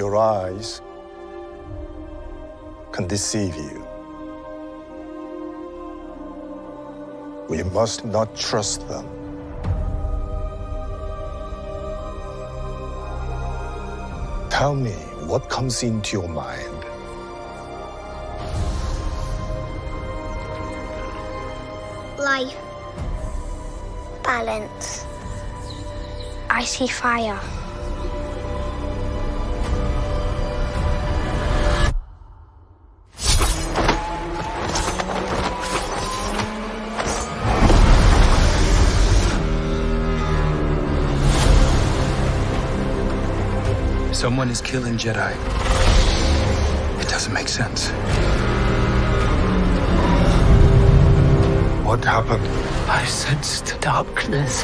Your eyes can deceive you. We must not trust them. Tell me what comes into your mind. Life. Balance. I see fire. Someone is killing Jedi. It doesn't make sense. What happened? I sensed darkness.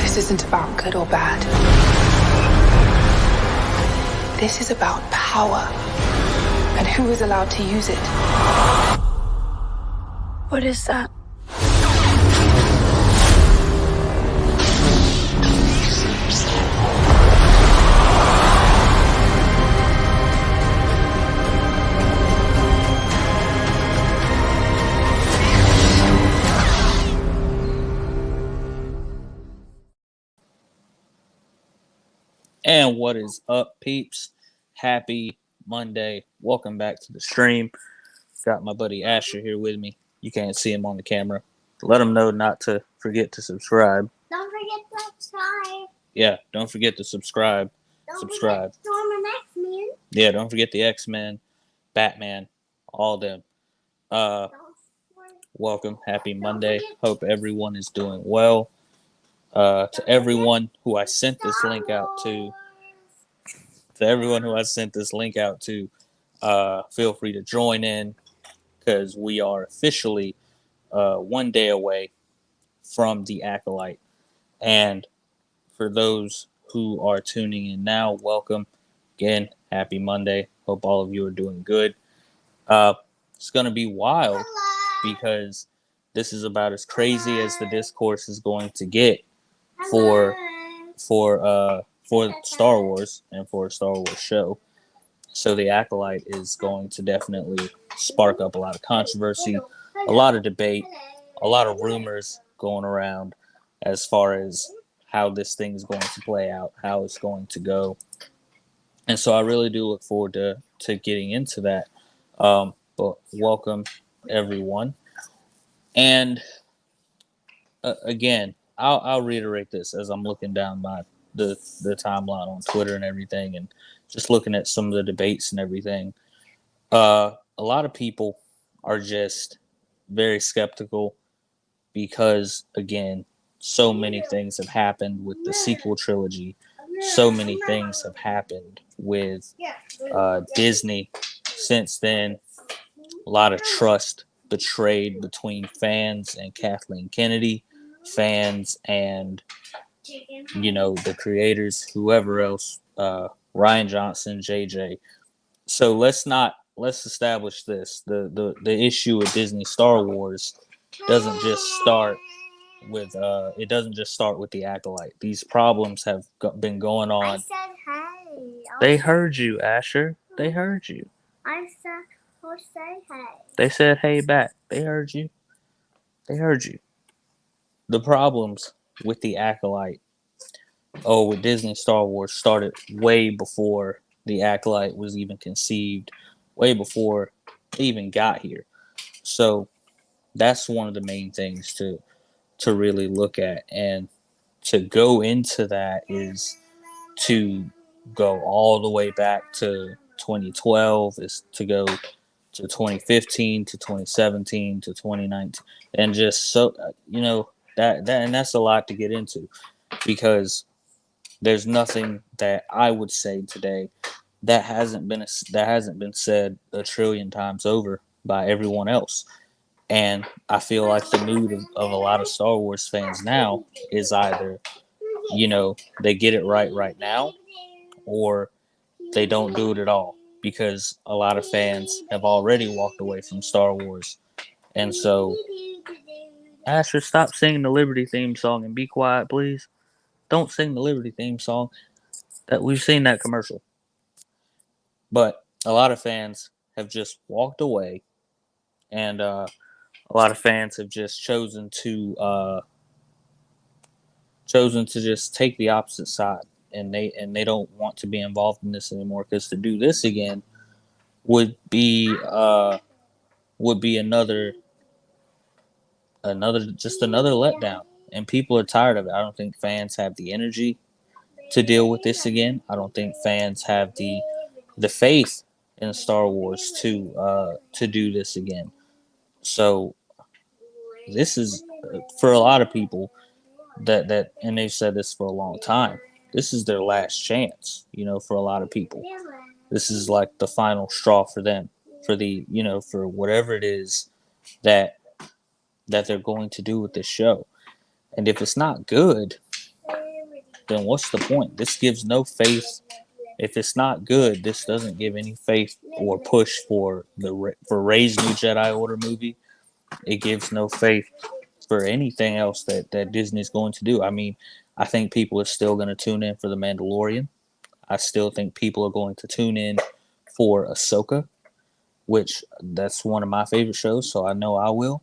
This isn't about good or bad. This is about power and who is allowed to use it. What is that? And what is up, peeps? Happy Monday. Welcome back to the stream. Got my buddy Asher here with me. You can't see him on the camera. Let him know not to forget to subscribe. Don't forget to subscribe. Yeah, don't forget to subscribe. Subscribe. Forget Storm and X-Men. Yeah, don't forget the X-Men, Batman, all them. Welcome. Happy Monday. Hope everyone is doing well. To everyone who I sent this link out to, feel free to join in because we are officially 1 day away from the Acolyte. And for those who are tuning in now, welcome. Again, happy Monday. Hope all of you are doing good. It's going to be wild because this is about as crazy as the discourse is going to get for Star Wars and for a Star Wars show. So the Acolyte is going to definitely spark up a lot of controversy, a lot of debate, a lot of rumors going around as far as how this thing is going to play out, how it's going to go. And so I really do look forward to getting into that. But welcome, everyone. And again, I'll reiterate this as I'm looking down the timeline on Twitter and everything, and just looking at some of the debates and everything. A lot of people are just very skeptical because, again, so many things have happened with the sequel trilogy. So many things have happened with Disney since then. A lot of trust betrayed between fans and Kathleen Kennedy, fans and, the creators, whoever else, Ryan Johnson, JJ. So let's establish this. The issue with Disney Star Wars doesn't just start with the Acolyte. These problems have been going on. I said hey. They heard you, Asher. They heard you. I said, who said hey? They said hey back. They heard you. They heard you. The problems with the Acolyte, with Disney Star Wars started way before the Acolyte was even conceived, way before it even got here. So that's one of the main things to really look at. And to go into that is to go all the way back to 2012, is to go to 2015 to 2017 to 2019, and just so that and that's a lot to get into, because there's nothing that I would say today that hasn't been said a trillion times over by everyone else. And I feel like the mood of a lot of Star Wars fans now is either, they get it right now, or they don't do it at all. because a lot of fans have already walked away from Star Wars. And so, Asher, stop singing the Liberty theme song and be quiet, please. Don't sing the Liberty theme song. That we've seen that commercial. But a lot of fans have just walked away, and a lot of fans have just chosen to just take the opposite side, and they don't want to be involved in this anymore, because to do this again would be another letdown, and people are tired of it. I don't think fans have the energy to deal with this again. I don't think fans have the faith in Star Wars to do this again. So this is, for a lot of people, that and they've said this for a long time, this is their last chance. For a lot of people, this is like the final straw for them, for whatever it is that they're going to do with this show. And if it's not good, then what's the point? This gives no faith. If it's not good, this doesn't give any faith or push for Rey's new Jedi Order movie. It gives no faith for anything else that Disney's going to do. I mean, I think people are still going to tune in for The Mandalorian. I still think people are going to tune in for Ahsoka, which that's one of my favorite shows, so I know I will.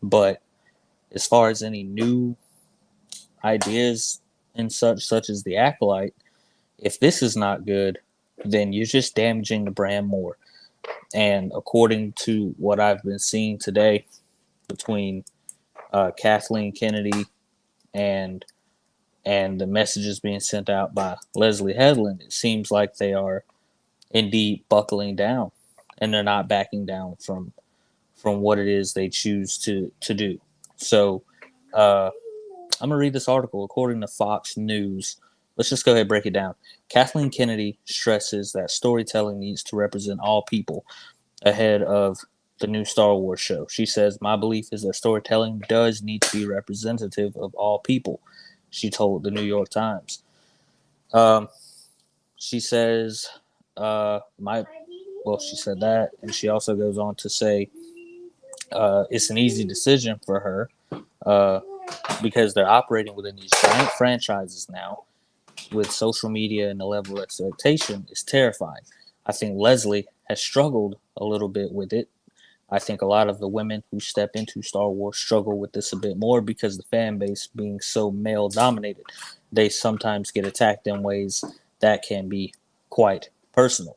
But as far as any new ideas and such as the Acolyte, if this is not good, then you're just damaging the brand more. And according to what I've been seeing today between Kathleen Kennedy and the messages being sent out by Leslie Headland, it seems like they are indeed buckling down, and they're not backing down from what it is they choose to do. So I'm going to read this article. According to Fox News, let's just go ahead and break it down. Kathleen Kennedy stresses that storytelling needs to represent all people ahead of the new Star Wars show. She says, "My belief is that storytelling does need to be representative of all people," she told the New York Times. She says, she said that, and she also goes on to say it's an easy decision for her because they're operating within these giant franchises now. With social media and the level of expectation is terrifying. I think Leslie has struggled a little bit with it. I think a lot of the women who step into Star Wars struggle with this a bit more because the fan base being so male dominated, they sometimes get attacked in ways that can be quite personal.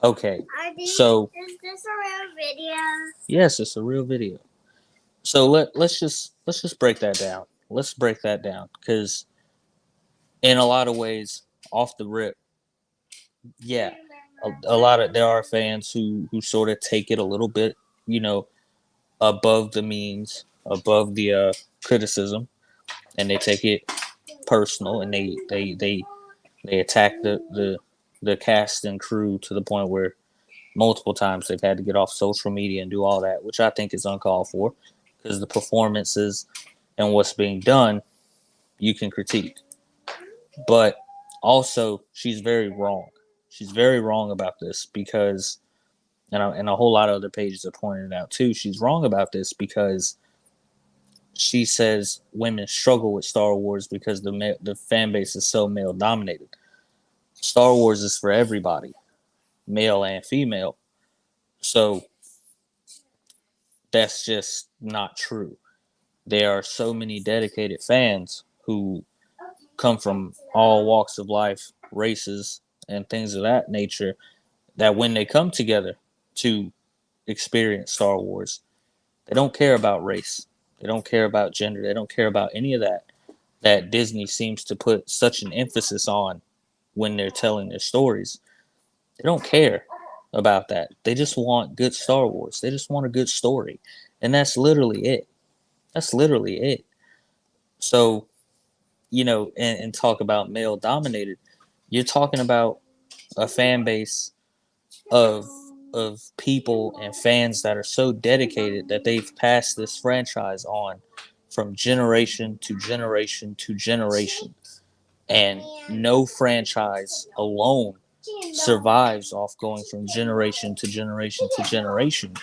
Okay, so is this a real video? Yes, it's a real video. So let's just break that down. Let's break that down, because in a lot of ways, off the rip, yeah, there are fans who sort of take it a little bit, above the means, above the criticism, and they take it personal, and they attack the cast and crew to the point where multiple times they've had to get off social media and do all that, which I think is uncalled for, because the performances and what's being done, you can critique. But also, she's very wrong. She's very wrong about this because, and a whole lot of other pages have pointed it out too, she's wrong about this because she says women struggle with Star Wars because the fan base is so male dominated. Star Wars is for everybody, male and female. So that's just not true. There are so many dedicated fans who come from all walks of life, races, and things of that nature, that when they come together to experience Star Wars, they don't care about race. They don't care about gender. They don't care about any of that Disney seems to put such an emphasis on when they're telling their stories. They don't care about that. They just want good Star Wars. They just want a good story. And that's literally it. That's literally it. So, and talk about male dominated. You're talking about a fan base of people and fans that are so dedicated that they've passed this franchise on from generation to generation to generation. And no franchise alone survives off going from generation to generation to generation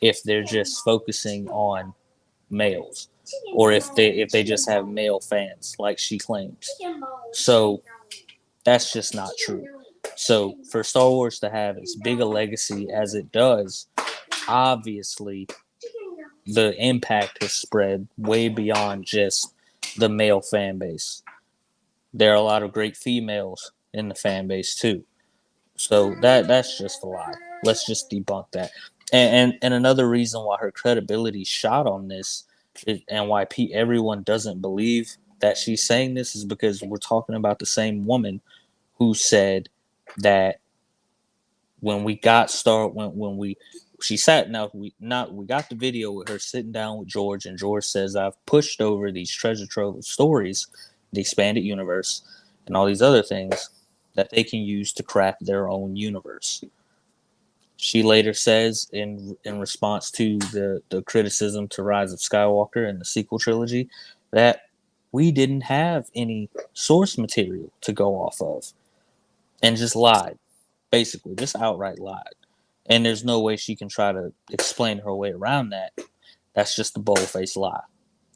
if they're just focusing on males, or if they just have male fans like she claims. So that's just not true. So for Star Wars to have as big a legacy as it does, obviously the impact has spread way beyond just the male fan base. There are a lot of great females in the fan base too. So that's just a lie. Let's just debunk that. And another reason why her credibility shot on this and why everyone doesn't believe that she's saying this is because we're talking about the same woman who said that when we got when we she sat now we got the video with her sitting down with George, and George says, I've pushed over these treasure trove of stories, the expanded universe, and all these other things that they can use to craft their own universe. She later says in response to the criticism to Rise of Skywalker and the sequel trilogy that we didn't have any source material to go off of, and just lied. Basically, just outright lied. And there's no way she can try to explain her way around that. That's just a bold-faced lie.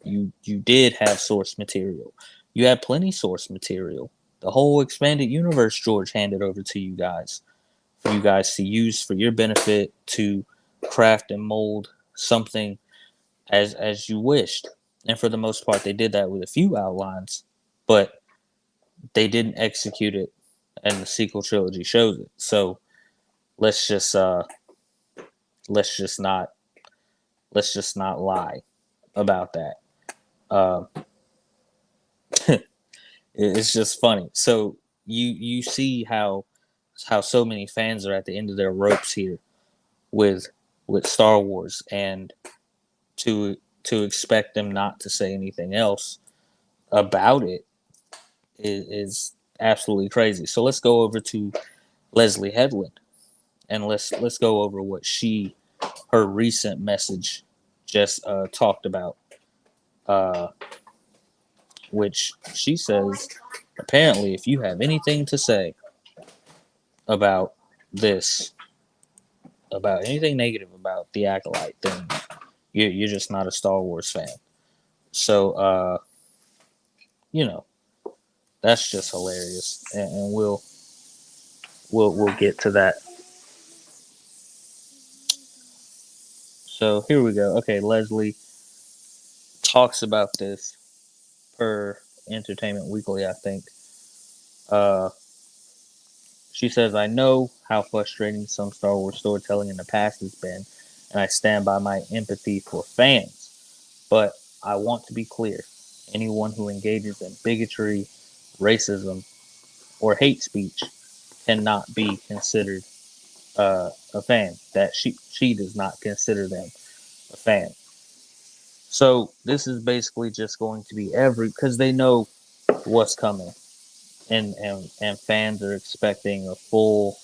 You did have source material. You had plenty source material. The whole expanded universe George handed over to you guys for you guys to use for your benefit, to craft and mold something as you wished. And for the most part, they did that with a few outlines, but they didn't execute it, and the sequel trilogy shows it. So let's just let's just not lie about that. Uh, it's just funny. So you see how so many fans are at the end of their ropes here with Star Wars, and to expect them not to say anything else about it is absolutely crazy. So let's go over to Leslie Headland, and let's go over what her recent message just talked about, which she says apparently if you have anything to say about this, about anything negative about the Acolyte, then you're just not a Star Wars fan. So you know, that's just hilarious, and we'll get to that. So here we go. Okay, Leslie talks about this per Entertainment Weekly, I think. Uh, she says, I know how frustrating some Star Wars storytelling in the past has been, and I stand by my empathy for fans. But I want to be clear. Anyone who engages in bigotry, racism, or hate speech cannot be considered a fan. That she does not consider them a fan. So this is basically just going to be because they know what's coming, and fans are expecting a full,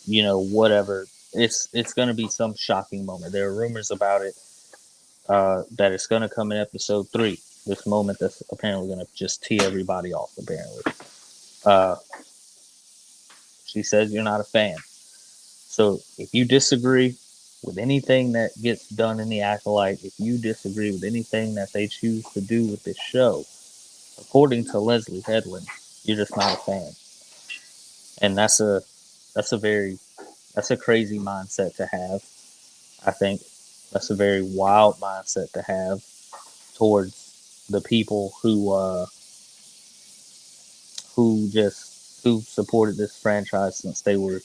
whatever. It's going to be some shocking moment. There are rumors about it that it's going to come in episode 3. This moment that's apparently going to just tee everybody off. Apparently, uh, she says you're not a fan. So if you disagree with anything that gets done in the Acolyte, if you disagree with anything that they choose to do with this show, according to Leslie Headland, you're just not a fan. And that's a crazy mindset to have. I think that's a very wild mindset to have towards the people who supported this franchise since they were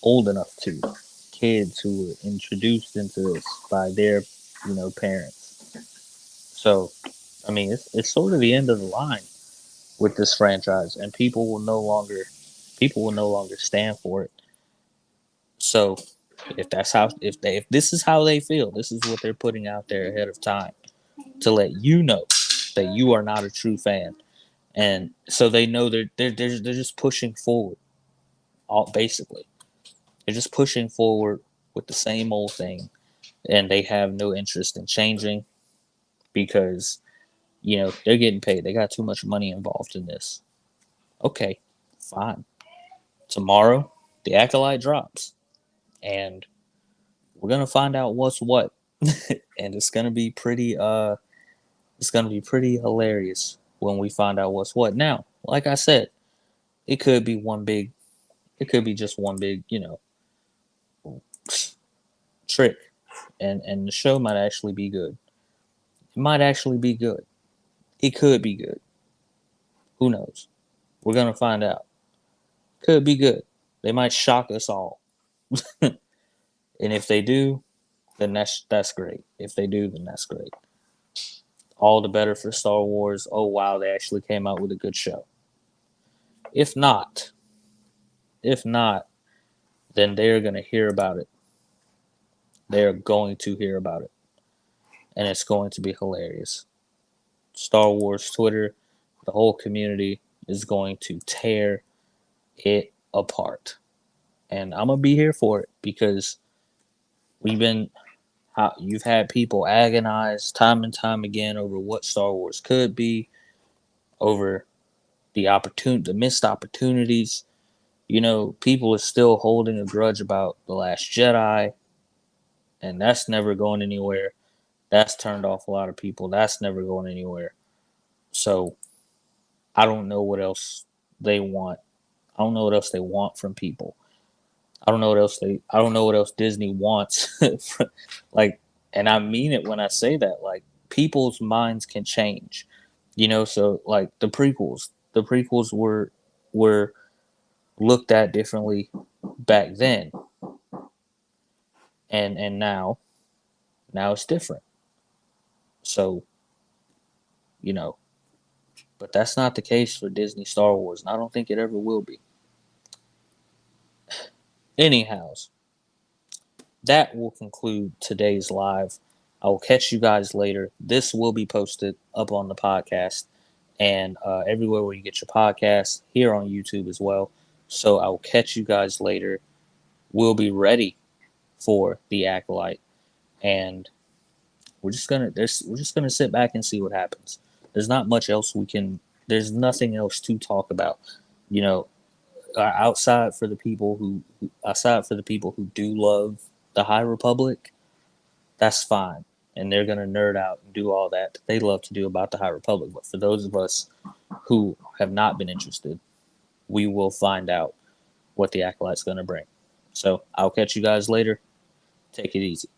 old enough to. Kids who were introduced into this by their parents. So I mean, it's sort of the end of the line with this franchise, and people will no longer stand for it. So if this is how they feel, this is what they're putting out there ahead of time to let you know that you are not a true fan, and so they know they're just pushing forward. Basically, they're just pushing forward with the same old thing, and they have no interest in changing because they're getting paid. They got too much money involved in this. Okay, fine. tomorrow, the Acolyte drops, and we're gonna find out what's what, and it's gonna be pretty hilarious when we find out what's what. Now, like I said, it could be just one big, trick, and the show might actually be good. It might actually be good. It could be good. Who knows? We're gonna find out. Could be good. They might shock us all. And if they do, then that's great. If they do, then that's great. All the better for Star Wars. Oh wow, they actually came out with a good show. If not, then they're gonna hear about it. They're going to hear about it. And it's going to be hilarious. Star Wars Twitter, the whole community is going to tear it apart. And I'm gonna be here for it because you've had people agonize time and time again over what Star Wars could be, over the missed opportunities. People are still holding a grudge about The Last Jedi, and that's never going anywhere. That's turned off a lot of people. That's never going anywhere. So I don't know what else they want. I don't know what else they want from people. I don't know what else Disney wants. Like, and I mean it when I say that. Like, people's minds can change. So like the prequels were looked at differently back then. And now it's different. So, but that's not the case for Disney Star Wars, and I don't think it ever will be. Anyhows, that will conclude today's live. I will catch you guys later. This will be posted up on the podcast and everywhere where you get your podcasts, here on YouTube as well. So I will catch you guys later. We'll be ready for the Acolyte, and we're just gonna sit back and see what happens. There's not much else There's nothing else to talk about. You know, outside for the people who do love the High Republic, that's fine, and they're gonna nerd out and do all that they love to do about the High Republic. But for those of us who have not been interested, we will find out what the Acolyte's gonna bring. So I'll catch you guys later. Take it easy.